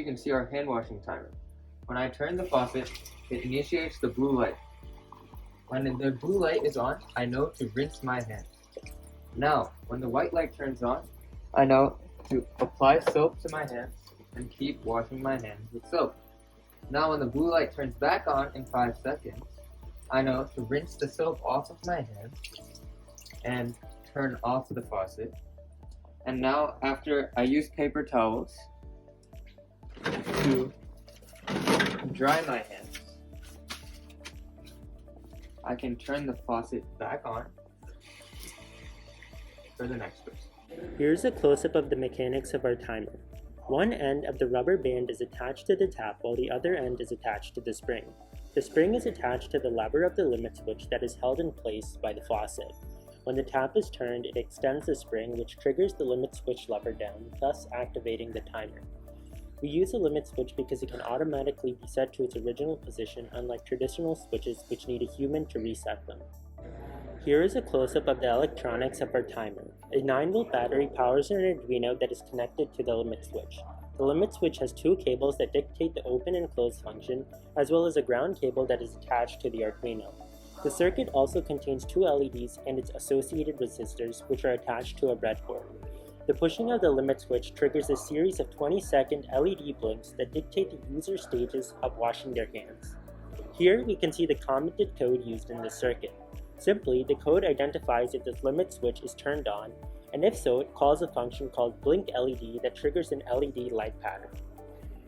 you can see our hand washing timer. When I turn the faucet, it initiates the blue light. When the blue light is on, I know to rinse my hands. Now, when the white light turns on, I know to apply soap to my hands and keep washing my hands with soap. Now when the blue light turns back on in 5 seconds, I know to rinse the soap off of my hands and turn off the faucet. And now after I use paper towels to dry my hands, I can turn the faucet back on for the next person. Here's a close-up of the mechanics of our timer. One end of the rubber band is attached to the tap while the other end is attached to the spring. The spring is attached to the lever of the limit switch that is held in place by the faucet. When the tap is turned, it extends the spring, which triggers the limit switch lever down, thus activating the timer. We use a limit switch because it can automatically be set to its original position, unlike traditional switches which need a human to reset them. Here is a close-up of the electronics of our timer. A 9-volt battery powers an Arduino that is connected to the limit switch. The limit switch has 2 cables that dictate the open and close function, as well as a ground cable that is attached to the Arduino. The circuit also contains 2 LEDs and its associated resistors, which are attached to a breadboard. The pushing of the limit switch triggers a series of 20-second LED blinks that dictate the user's stages of washing their hands. Here we can see the commented code used in this circuit. Simply, the code identifies if this limit switch is turned on, and if so, it calls a function called blink LED that triggers an LED light pattern.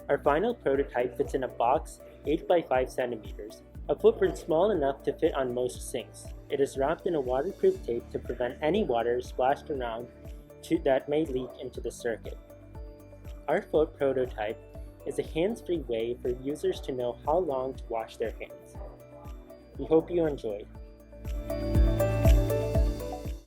Our final prototype fits in a box 8 by 5 centimeters, a footprint small enough to fit on most sinks. It is wrapped in a waterproof tape to prevent any water splashed around that may leak into the circuit. Our foot prototype is a hands-free way for users to know how long to wash their hands. We hope you enjoyed.